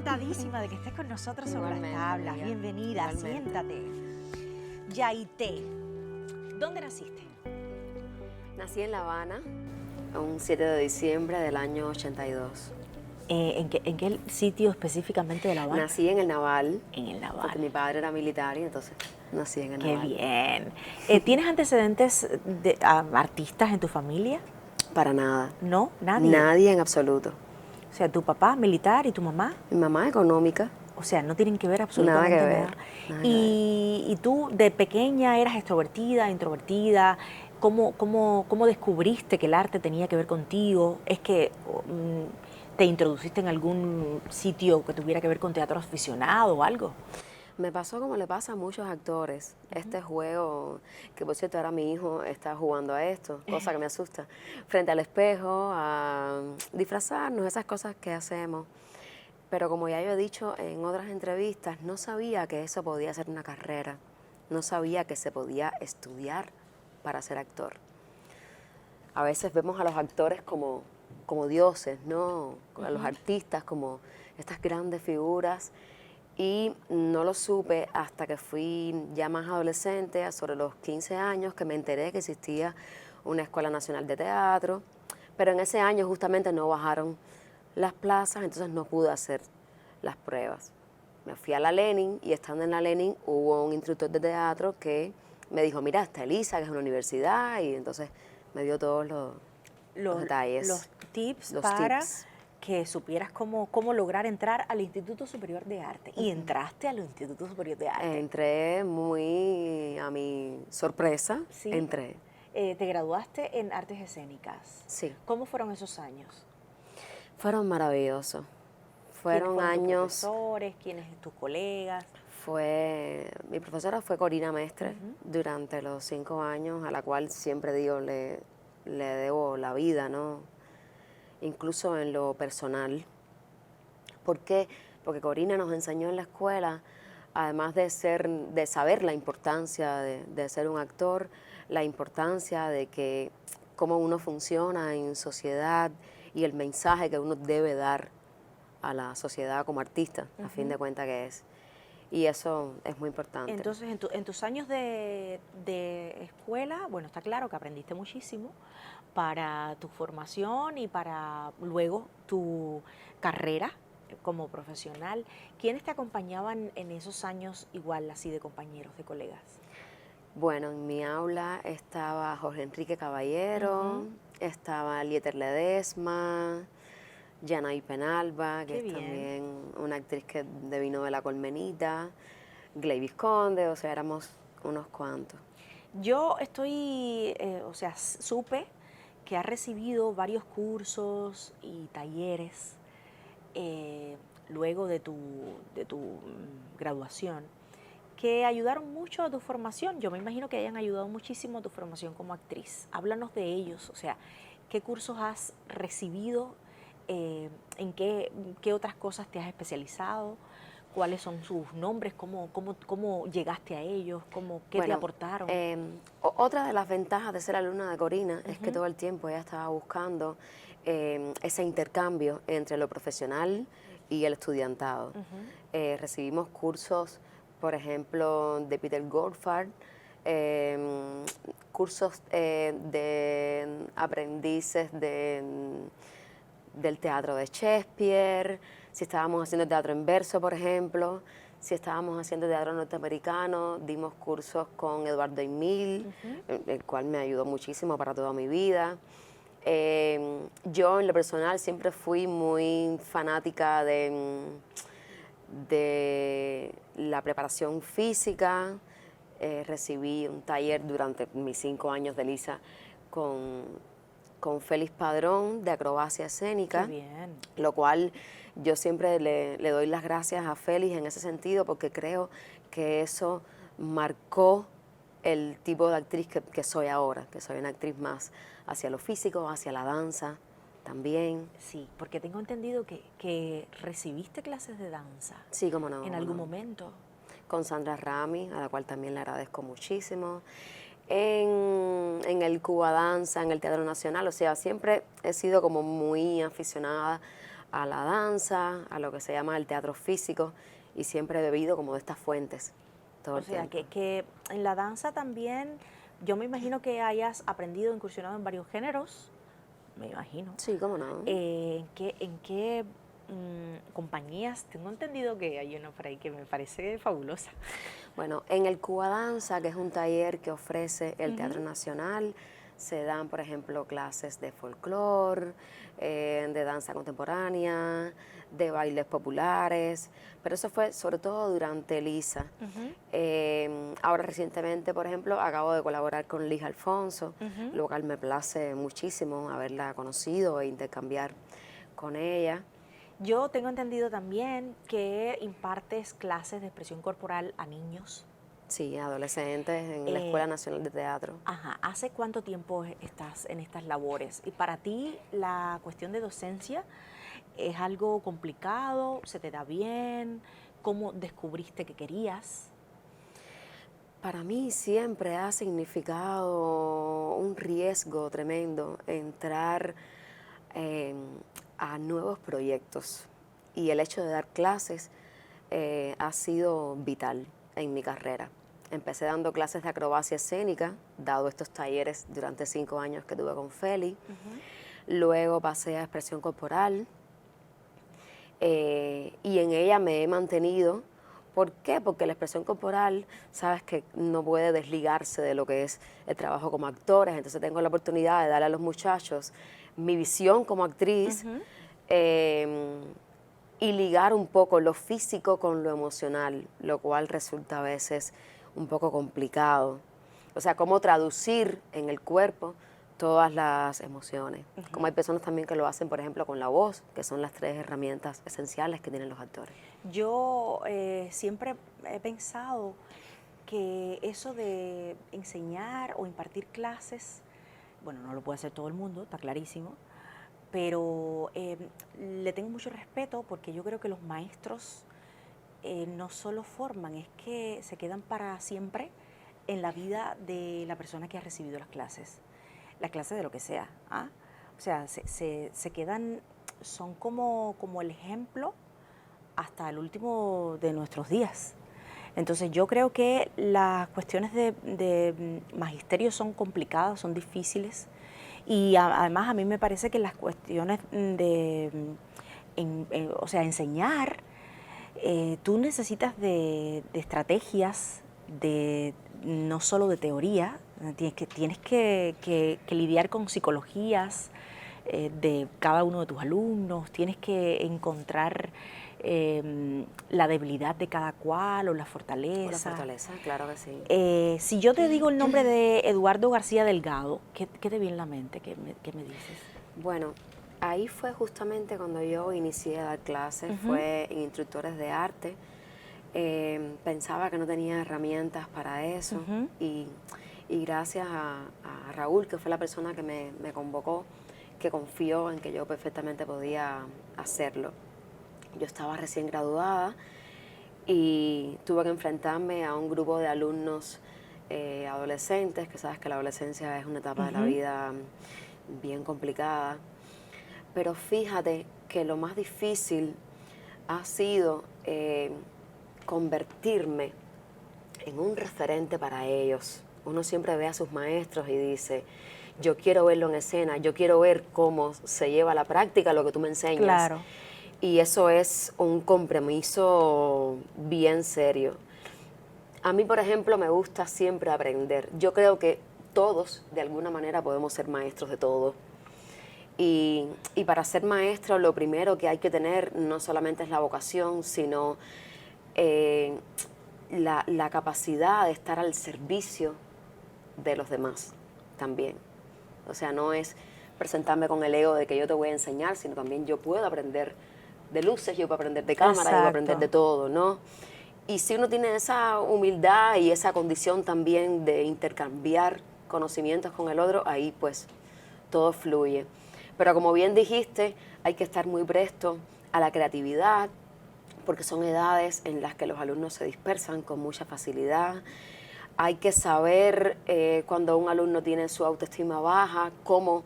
encantadísima de que estés con nosotros sobre las tablas. Amiga. Bienvenida, Igualmente. siéntate. Yaité, ¿dónde naciste? Nací en La Habana un 7 de diciembre del año 82. ¿En qué sitio específicamente de La Habana? Nací en el Naval. En el Naval. Porque mi padre era militar y entonces nací en el Qué Naval. bien. ¿Tienes antecedentes de artistas en tu familia? Para nada. No, nadie. Nadie en absoluto. O sea, tu papá militar y tu mamá, Mi mamá económica. o sea, no tienen que ver absolutamente Nada que nada. ver, nada que ver. Y tú de pequeña eras extrovertida, introvertida. ¿Cómo descubriste que el arte tenía que ver contigo? ¿Es que te introduciste en algún sitio que tuviera que ver con teatro aficionado o algo? Me pasó como le pasa a muchos actores, este juego, que por cierto ahora mi hijo está jugando a esto, cosa que me asusta, frente al espejo, a disfrazarnos, esas cosas que hacemos. Pero como ya yo he dicho en otras entrevistas, no sabía que eso podía ser una carrera, no sabía que se podía estudiar para ser actor. A veces vemos a los actores como dioses, ¿no? A los artistas como estas grandes figuras. Y no lo supe hasta que fui ya más adolescente, sobre los 15 años, que me enteré que existía una Escuela Nacional de Teatro. Pero en ese año justamente no bajaron las plazas, entonces no pude hacer las pruebas. Me fui a la Lenin y estando en la Lenin hubo un instructor de teatro que me dijo, mira, está Elisa, que es una universidad, y entonces me dio todos los detalles. Los tips los para tips. que supieras cómo lograr entrar al Instituto Superior de Arte. Y entraste al Instituto Superior de Arte. Entré muy a mi sorpresa, Sí. entré. Te graduaste en Artes Escénicas. Sí. ¿Cómo fueron esos años? Fueron maravillosos. ¿Quiénes Fueron fueron tus años, profesores? ¿Quiénes tus colegas? mi profesora fue Corina Mestre durante los 5 años, a la cual siempre digo le debo la vida, ¿no? Incluso en lo personal. ¿Por qué? Porque Corina nos enseñó en la escuela, además de saber la importancia de ser un actor, la importancia de que cómo uno funciona en sociedad y el mensaje que uno debe dar a la sociedad como artista, a fin de cuentas que es. Y eso es muy importante. Entonces, en tus años de escuela, bueno, está claro que aprendiste muchísimo para tu formación y para luego tu carrera como profesional. ¿Quiénes te acompañaban en esos años igual, así de compañeros, de colegas? Bueno, en mi aula estaba Jorge Enrique Caballero, estaba Lieter Ledesma, Yanay Penalba, que Qué es bien. también una actriz que devino de La Colmenita, Gley Visconde, o sea, éramos unos cuantos. Yo supe que has recibido varios cursos y talleres luego de tu graduación que ayudaron mucho a tu formación. Yo me imagino que hayan ayudado muchísimo a tu formación como actriz. Háblanos de ellos, o sea, ¿qué cursos has recibido? ¿En qué otras cosas te has especializado? ¿Cuáles son sus nombres? ¿Cómo llegaste a ellos? ¿Qué te aportaron? Otra de las ventajas de ser alumna de Corina es que todo el tiempo ella estaba buscando ese intercambio entre lo profesional y el estudiantado. Recibimos cursos, por ejemplo, de Peter Goldfarb, cursos de aprendices del teatro de Shakespeare, si estábamos haciendo teatro en verso, por ejemplo, si estábamos haciendo teatro norteamericano, dimos cursos con Eduardo Emil, el cual me ayudó muchísimo para toda mi vida. Yo en lo personal siempre fui muy fanática de la preparación física. Recibí un taller durante mis 5 años de Elisa con Félix Padrón de acrobacia escénica. Qué bien. Lo cual yo siempre le doy las gracias a Félix en ese sentido, porque creo que eso marcó el tipo de actriz que soy ahora, que soy una actriz más hacia lo físico, hacia la danza también. Sí, porque tengo entendido que recibiste clases de danza. Sí, cómo no. En algún momento. Con Sandra Rami, a la cual también le agradezco muchísimo. En el Cuba Danza, en el Teatro Nacional, o sea, siempre he sido como muy aficionada a la danza, a lo que se llama el teatro físico, y siempre he bebido como de estas fuentes todo O el sea, tiempo. que en la danza también, yo me imagino que hayas aprendido, incursionado en varios géneros, me imagino. Sí, cómo no. ¿En qué compañías? Tengo entendido que hay una por ahí que me parece fabulosa. Bueno, en el Cuba Danza, que es un taller que ofrece el Teatro Ujú. Nacional, se dan, por ejemplo, clases de folclore, de danza contemporánea, de bailes populares, pero eso fue sobre todo durante Lisa. Ujú, Ahora recientemente, por ejemplo, acabo de colaborar con Liz Alfonso, ujú. lo cual me place muchísimo haberla conocido e intercambiar con ella. Yo tengo entendido también que impartes clases de expresión corporal a niños. Sí, adolescentes en la Eh, Escuela Nacional de Teatro. ajá, ¿hace cuánto tiempo estás en estas labores? Y para ti la cuestión de docencia es algo complicado, ¿se te da bien? ¿Cómo descubriste que querías? Para mí siempre ha significado un riesgo tremendo entrar eh, a nuevos proyectos, y el hecho de dar clases ha sido vital en mi carrera. Empecé dando clases de acrobacia escénica, dado estos talleres durante 5 años que tuve con Feli. Ujú. Luego pasé a expresión corporal, y en ella me he mantenido. ¿Por qué? Porque la expresión corporal, sabes que no puede desligarse de lo que es el trabajo como actores, entonces tengo la oportunidad de darle a los muchachos mi visión como actriz, Ujú. eh, y ligar un poco lo físico con lo emocional, lo cual resulta a veces un poco complicado. O sea, cómo traducir en el cuerpo todas las emociones. Como hay personas también que lo hacen, por ejemplo, con la voz, que son las 3 herramientas esenciales que tienen los actores. Yo siempre he pensado que eso de enseñar o impartir clases, bueno, no lo puede hacer todo el mundo, está clarísimo, pero le tengo mucho respeto porque yo creo que los maestros no solo forman, es que se quedan para siempre en la vida de la persona que ha recibido las clases de lo que sea. ¿Ah? O sea, se quedan, son como el ejemplo hasta el último de nuestros días. Entonces yo creo que las cuestiones de magisterio son complicadas, son difíciles y además a mí me parece que las cuestiones o sea, enseñar, tú necesitas de estrategias, de no solo de teoría, tienes que lidiar con psicologías de cada uno de tus alumnos, tienes que encontrar la debilidad de cada cual o la O la fortaleza. fortaleza, claro que sí. Si yo te digo el nombre de Eduardo García Delgado, ¿qué te viene en la mente? ¿Qué me dices? Bueno, ahí fue justamente cuando yo inicié a dar clases, Ujú. fue en instructores de arte. Pensaba que no tenía herramientas para eso, Ujú. y gracias a Raúl, que fue la persona que me convocó, que confió en que yo perfectamente podía hacerlo. Yo estaba recién graduada y tuve que enfrentarme a un grupo de alumnos adolescentes, que sabes que la adolescencia es una etapa de la Ujú. vida bien complicada. Pero fíjate que lo más difícil ha sido convertirme en un referente para ellos. Uno siempre ve a sus maestros y dice, yo quiero verlo en escena, yo quiero ver cómo se lleva a la práctica lo que tú me enseñas. Claro. Y eso es un compromiso bien serio. A mí, por ejemplo, me gusta siempre aprender. Yo creo que todos, de alguna manera, podemos ser maestros de todo. Y para ser maestro, lo primero que hay que tener no solamente es la vocación, sino eh, la capacidad de estar al servicio de los demás también. O sea, no es presentarme con el ego de que yo te voy a enseñar, sino también yo puedo aprender de luces, yo puedo aprender de cámara, yo puedo aprender de Exacto. todo, ¿no? Y si uno tiene esa humildad y esa condición también de intercambiar conocimientos con el otro, ahí pues todo fluye. Pero como bien dijiste, hay que estar muy presto a la creatividad, porque son edades en las que los alumnos se dispersan con mucha facilidad. Hay que saber cuando un alumno tiene su autoestima baja, cómo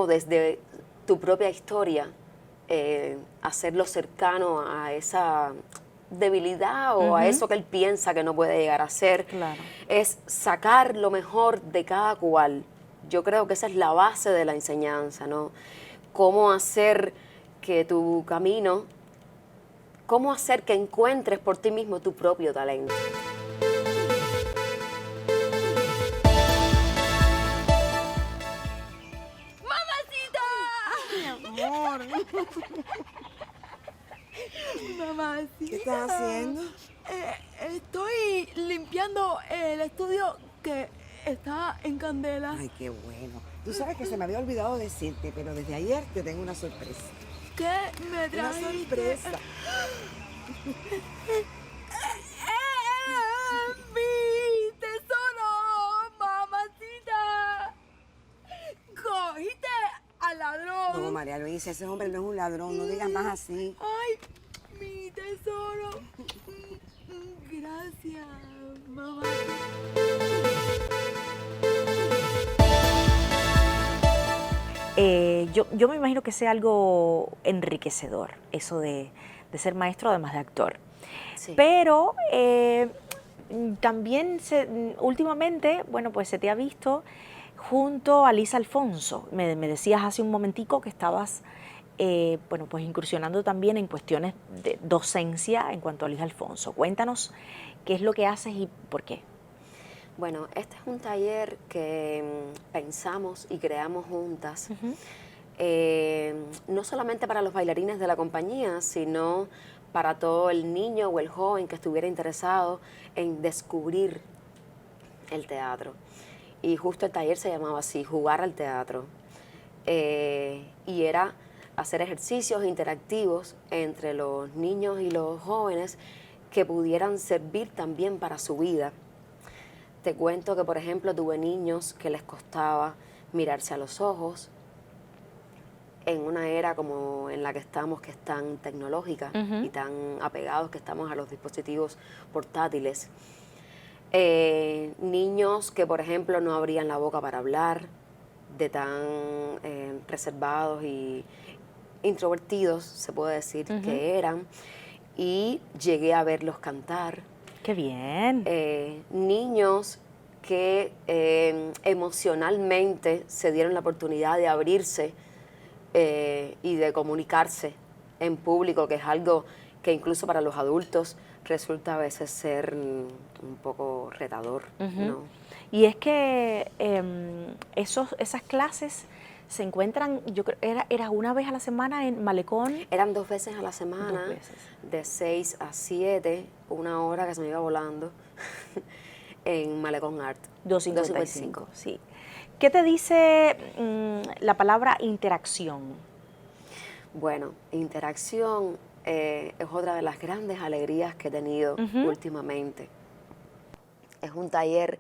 desde tu propia historia hacerlo cercano a esa debilidad o a eso que él piensa que no puede llegar a ser. Claro. Es sacar lo mejor de cada cual. Yo creo que esa es la base de la enseñanza, ¿no? Cómo hacer que tu camino, cómo hacer que encuentres por ti mismo tu propio talento. Amor, Mamacita. ¿qué estás haciendo? Estoy limpiando el estudio que está en candela. Ay, qué bueno. Tú sabes que se me había olvidado decirte, pero desde ayer te tengo una sorpresa. ¿Qué me Una trajiste? sorpresa. ¡Mi tesoro! ¡Mamacita! ¡Cogiste al ladrón! No, María Luisa, ese hombre no es un ladrón, no digas más así. ¡Ay, mi tesoro! Gracias, mamacita. Yo me imagino que sea algo enriquecedor, eso de ser maestro además de actor. Sí. Pero también últimamente, bueno, pues se te ha visto junto a Lisa Alfonso. Me decías hace un momentico que estabas, bueno, pues incursionando también en cuestiones de docencia en cuanto a Lisa Alfonso. Cuéntanos qué es lo que haces y por qué. Bueno, este es un taller que pensamos y creamos juntas, no solamente para los bailarines de la compañía, sino para todo el niño o el joven que estuviera interesado en descubrir el teatro. Y justo el taller se llamaba así, Jugar al Teatro. Y era hacer ejercicios interactivos entre los niños y los jóvenes que pudieran servir también para su vida. Te cuento que, por ejemplo, tuve niños que les costaba mirarse a los ojos en una era como en la que estamos, que es tan tecnológica y tan apegados que estamos a los dispositivos portátiles. Niños que, por ejemplo, no abrían la boca para hablar, de tan reservados y introvertidos, se puede decir, que eran, y llegué a verlos cantar. ¡Qué bien! Niños que emocionalmente se dieron la oportunidad de abrirse y de comunicarse en público, que es algo que incluso para los adultos resulta a veces ser un poco retador, ¿no? Y es que esas clases se encuentran, yo creo, era una vez a la semana en Malecón. Eran 2 veces a la semana, 2 veces. de 6 a 7, 1 hora que se me iba volando, en Malecón Art. 255, sí. ¿Qué te dice la palabra interacción? Bueno, interacción es otra de las grandes alegrías que he tenido últimamente. Es un taller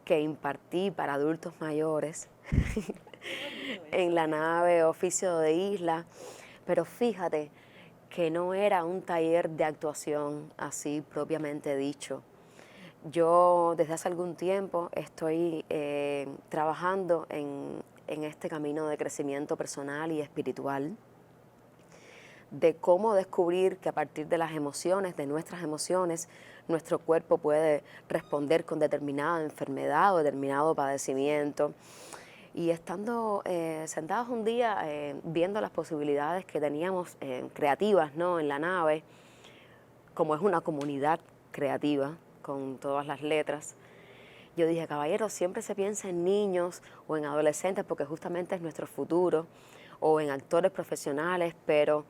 que impartí para adultos mayores en la nave Oficio de Isla, pero fíjate que no era un taller de actuación así propiamente dicho. Yo desde hace algún tiempo estoy trabajando en este camino de crecimiento personal y espiritual, de cómo descubrir que a partir de las emociones, de nuestras emociones, nuestro cuerpo puede responder con determinada enfermedad o determinado padecimiento. Y estando sentados un día viendo las posibilidades que teníamos creativas, ¿no?, en la nave, como es una comunidad creativa con todas las letras, yo dije, caballero, siempre se piensa en niños o en adolescentes porque justamente es nuestro futuro, o en actores profesionales, pero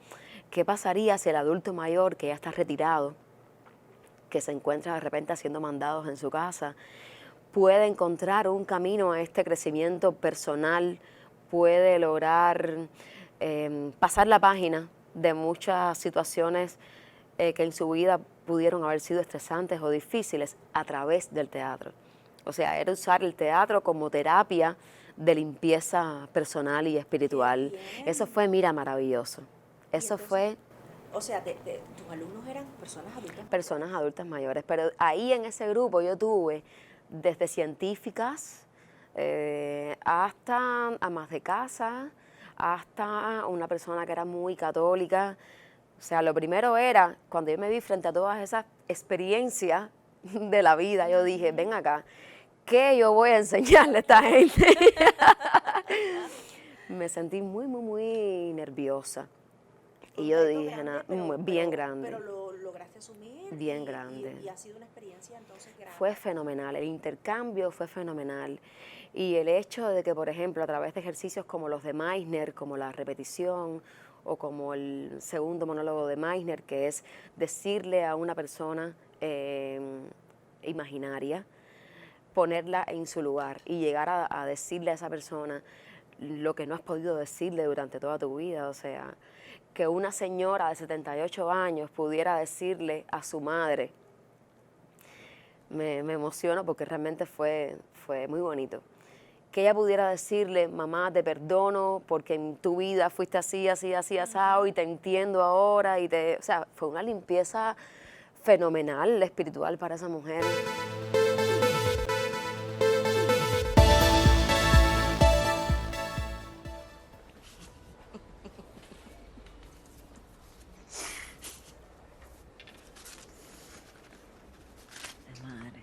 ¿qué pasaría si el adulto mayor que ya está retirado, que se encuentra de repente haciendo mandados en su casa, puede encontrar un camino a este crecimiento personal, puede lograr pasar la página de muchas situaciones que en su vida pudieron haber sido estresantes o difíciles a través del teatro? O sea, era usar el teatro como terapia de limpieza personal y espiritual. Eso fue, mira, maravilloso. Eso fue... O sea, tus alumnos eran personas adultas. Personas adultas mayores, pero ahí en ese grupo yo tuve desde científicas hasta amas de casa, hasta una persona que era muy católica. O sea, lo primero era, cuando yo me vi frente a todas esas experiencias de la vida, yo dije, ven acá, ¿qué yo voy a enseñarle a esta gente? Me sentí muy, muy, muy nerviosa. Y yo dije, nada, bien grande. Pero lo lograste asumir. Bien grande. Y ha sido una experiencia entonces grande. Fue fenomenal, el intercambio fue fenomenal. Y el hecho de que, por ejemplo, a través de ejercicios como los de Meisner, como la repetición, o como el segundo monólogo de Meisner, que es decirle a una persona imaginaria, ponerla en su lugar y llegar a decirle a esa persona lo que no has podido decirle durante toda tu vida. O sea, que una señora de 78 años pudiera decirle a su madre, me emociono porque realmente fue muy bonito. Que ella pudiera decirle, mamá, te perdono porque en tu vida fuiste así, así, así, asado, y te entiendo ahora. O sea, fue una limpieza fenomenal, espiritual para esa mujer. Madre.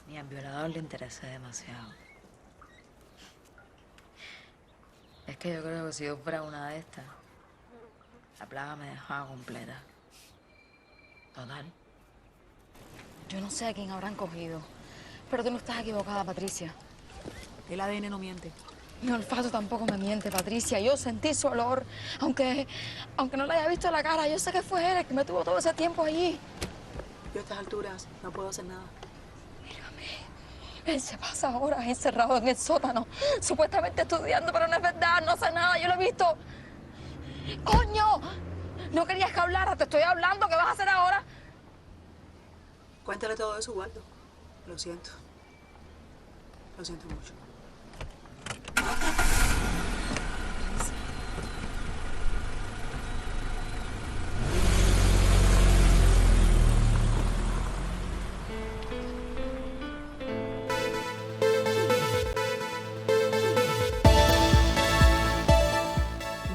Ni al violador le interesa demasiado. Es que yo creo que si yo fuera una de estas, la plaga me dejaba completa. Total. Yo no sé a quién habrán cogido, pero tú no estás equivocada, Patricia. El ADN no miente. Mi olfato tampoco me miente, Patricia. Yo sentí su olor, aunque no le haya visto la cara. Yo sé que fue él el que me tuvo todo ese tiempo allí. Yo a estas alturas no puedo hacer nada. Él se pasa horas encerrado en el sótano, supuestamente estudiando, pero no es verdad, no hace nada, yo lo he visto. ¡Coño! No querías que hablara, te estoy hablando, ¿qué vas a hacer ahora? Cuéntale todo eso, Waldo. Lo siento. Lo siento mucho.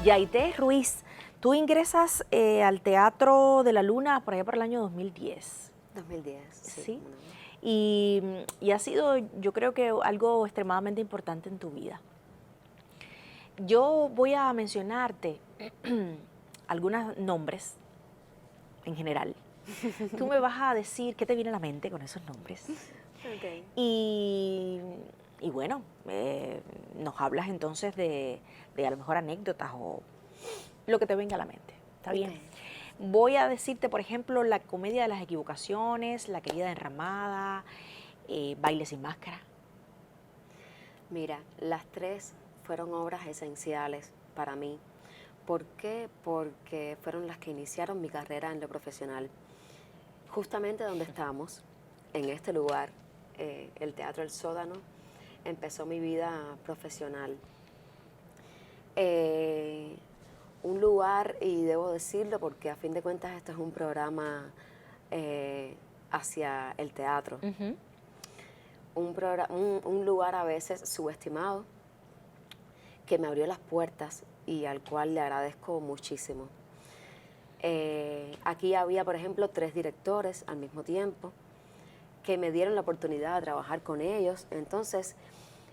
Yaité Ruiz, tú ingresas al Teatro de la Luna por allá por el año 2010. 2010, Sí. Y ha sido, yo creo que algo extremadamente importante en tu vida. Yo voy a mencionarte algunos nombres en general. Tú me vas a decir qué te viene a la mente con esos nombres. Okay. Y bueno, nos hablas entonces de a lo mejor anécdotas o lo que te venga a la mente. ¿Está bien? Okay. Voy a decirte, por ejemplo, La comedia de las equivocaciones, La querida derramada, Baile sin máscara. Mira, las tres fueron obras esenciales para mí. ¿Por qué? Porque fueron las que iniciaron mi carrera en lo profesional. Justamente donde estamos, en este lugar, el Teatro El Sótano, empezó mi vida profesional. Un lugar, y debo decirlo porque a fin de cuentas esto es un programa hacia el teatro. Un lugar a veces subestimado que me abrió las puertas y al cual le agradezco muchísimo. Aquí había, por ejemplo, 3 directores al mismo tiempo que me dieron la oportunidad de trabajar con ellos. Entonces,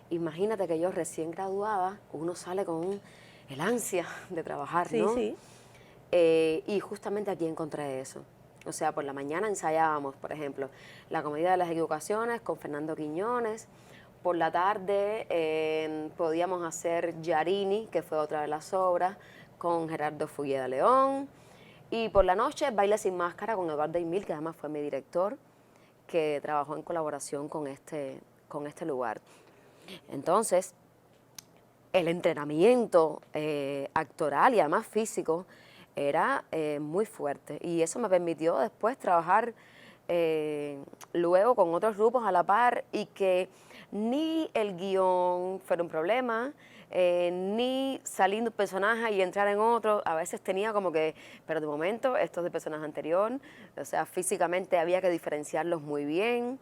imagínate que yo recién graduada, uno sale con el ansia de trabajar, ¿no? Sí. Y justamente aquí encontré eso. O sea, por la mañana ensayábamos, por ejemplo, La comedia de las equivocaciones con Fernando Quiñones. Por la tarde podíamos hacer Yarini, que fue otra de las obras, con Gerardo Fugueda León. Y por la noche, Baile sin máscara con Eduardo Aymil, que además fue mi director, que trabajó en colaboración con este lugar. Entonces, el entrenamiento actoral y además físico era muy fuerte. Y eso me permitió después trabajar luego con otros grupos a la par y que ni el guión fuera un problema, ni salir de un personaje y entrar en otro. A veces tenía como que, pero de momento esto es de personaje anterior, o sea, físicamente había que diferenciarlos muy bien.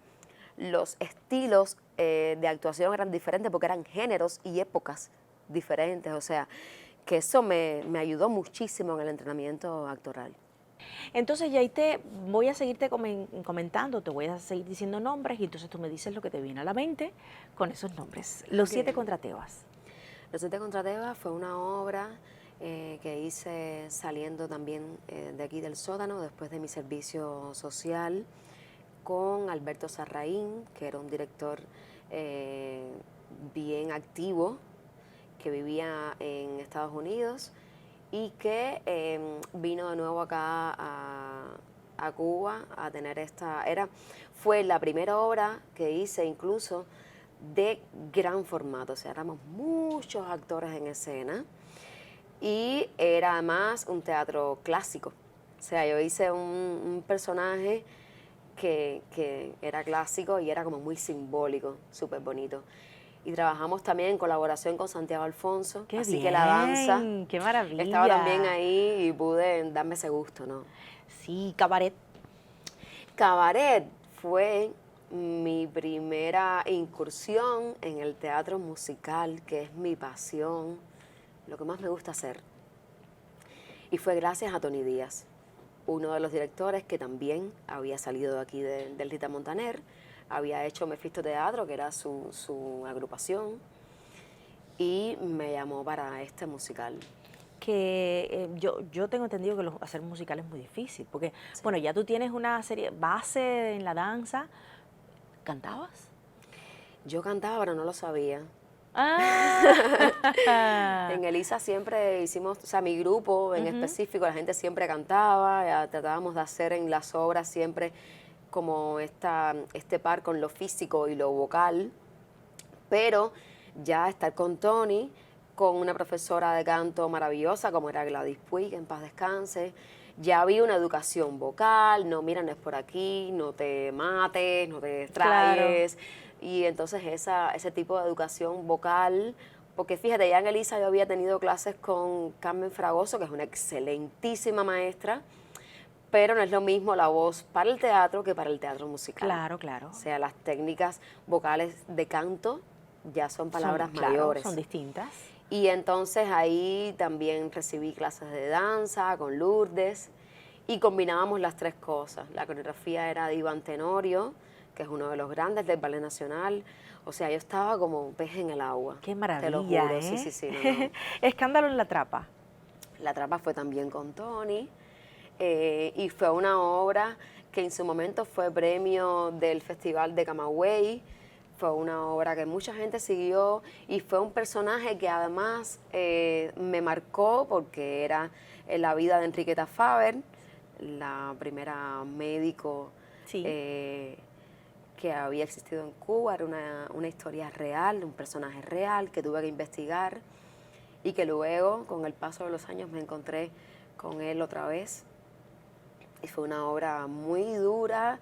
los estilos de actuación eran diferentes porque eran géneros y épocas diferentes, o sea, que eso me ayudó muchísimo en el entrenamiento actoral. Entonces, ya ahí te voy a seguirte comentando, te voy a seguir diciendo nombres y entonces tú me dices lo que te viene a la mente con esos nombres. Los Ok. 7 contra Tebas. Los 7 contra Tebas fue una obra que hice saliendo también de aquí del sótano, después de mi servicio social, con Alberto Sarraín, que era un director bien activo, que vivía en Estados Unidos y que vino de nuevo acá a Cuba a tener fue la primera obra que hice incluso de gran formato, o sea, éramos muchos actores en escena y era además un teatro clásico, o sea, yo hice un personaje que era clásico y era como muy simbólico, súper bonito. Y trabajamos también en colaboración con Santiago Alfonso, ¡Qué así bien! que la danza ¡Qué maravilla! estaba también ahí y pude darme ese gusto, ¿no? Sí, cabaret. Cabaret fue mi primera incursión en el teatro musical, que es mi pasión, lo que más me gusta hacer. Y fue gracias a Tony Díaz, uno de los directores que también había salido de aquí del Rita Montaner, había hecho Mefisto Teatro, que era su agrupación, y me llamó para este musical. Que yo tengo entendido que hacer musical es muy difícil, porque, bueno, ya tú tienes una serie base en la danza. ¿Cantabas? Yo cantaba, pero no lo sabía. Ah. En Elisa siempre hicimos, o sea, mi grupo en específico, la gente siempre cantaba, tratábamos de hacer en las obras siempre como este par con lo físico y lo vocal, pero ya estar con Tony, con una profesora de canto maravillosa como era Gladys Puig, en paz descanse, ya había una educación vocal, no, mira, no es por aquí, no te mates, no te distraies, y entonces ese tipo de educación vocal, porque fíjate, ya en Elisa yo había tenido clases con Carmen Fragoso, que es una excelentísima maestra, pero no es lo mismo la voz para el teatro que para el teatro musical. Claro, claro. O sea, las técnicas vocales de canto ya son palabras mayores. Son distintas. Y entonces ahí también recibí clases de danza con Lourdes y combinábamos las tres cosas. La coreografía era de Iván Tenorio, que es uno de los grandes del Ballet Nacional. O sea, yo estaba como un pez en el agua. Qué maravilla, te lo juro. ¿eh? Sí, no. Escándalo en la Trapa. La Trapa fue también con Tony y fue una obra que en su momento fue premio del Festival de Camagüey. Fue una obra que mucha gente siguió y fue un personaje que además me marcó porque era la vida de Enriqueta Faber, la primera médico que había existido en Cuba. Era una historia real, un personaje real que tuve que investigar y que luego, con el paso de los años, me encontré con él otra vez. Y fue una obra muy dura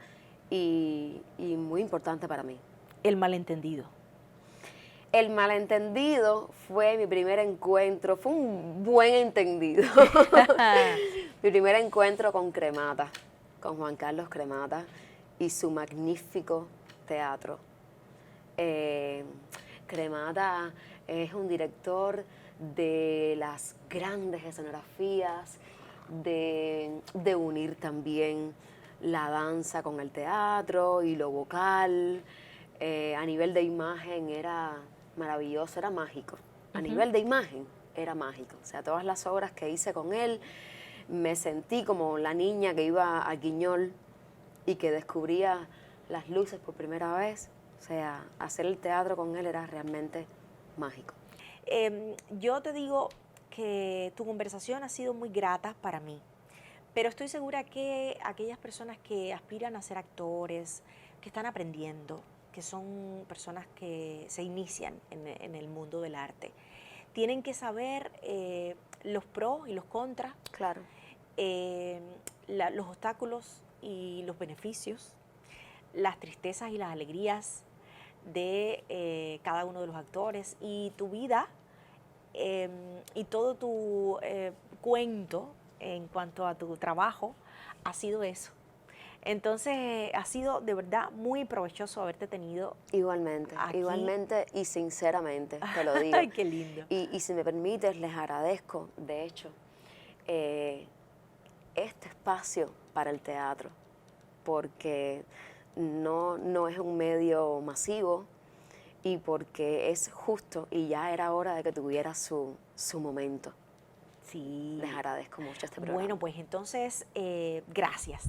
y muy importante para mí. El malentendido. El malentendido fue mi primer encuentro, fue un buen entendido. Mi primer encuentro con Cremata, con Juan Carlos Cremata y su magnífico teatro. Cremata es un director de las grandes escenografías, de unir también la danza con el teatro y lo vocal. A nivel de imagen era maravilloso, era mágico. A nivel de imagen era mágico. O sea, todas las obras que hice con él, me sentí como la niña que iba a Guiñol y que descubría las luces por primera vez. O sea, hacer el teatro con él era realmente mágico. Yo te digo que tu conversación ha sido muy grata para mí, pero estoy segura que aquellas personas que aspiran a ser actores, que están aprendiendo, que son personas que se inician en el mundo del arte, tienen que saber los pros y los contras, Claro. Los obstáculos y los beneficios, las tristezas y las alegrías de cada uno de los actores y tu vida y todo tu cuento en cuanto a tu trabajo ha sido eso. Entonces, ha sido de verdad muy provechoso haberte tenido. Igualmente, Aquí. igualmente y sinceramente, te lo digo. Ay, qué lindo. Y si me permites, les agradezco, de hecho, este espacio para el teatro, porque no es un medio masivo y porque es justo y ya era hora de que tuviera su momento. Sí. Les agradezco mucho este programa. Bueno, pues entonces, gracias.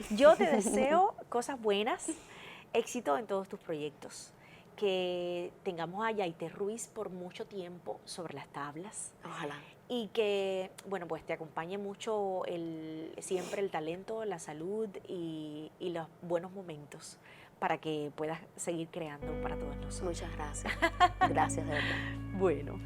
Yo te deseo cosas buenas, éxito en todos tus proyectos, que tengamos a Yaité Ruiz por mucho tiempo sobre las tablas Ojalá. y que, bueno, pues te acompañe mucho siempre el talento, la salud y los buenos momentos para que puedas seguir creando para todos nosotros. Muchas gracias. Gracias de verdad. Bueno.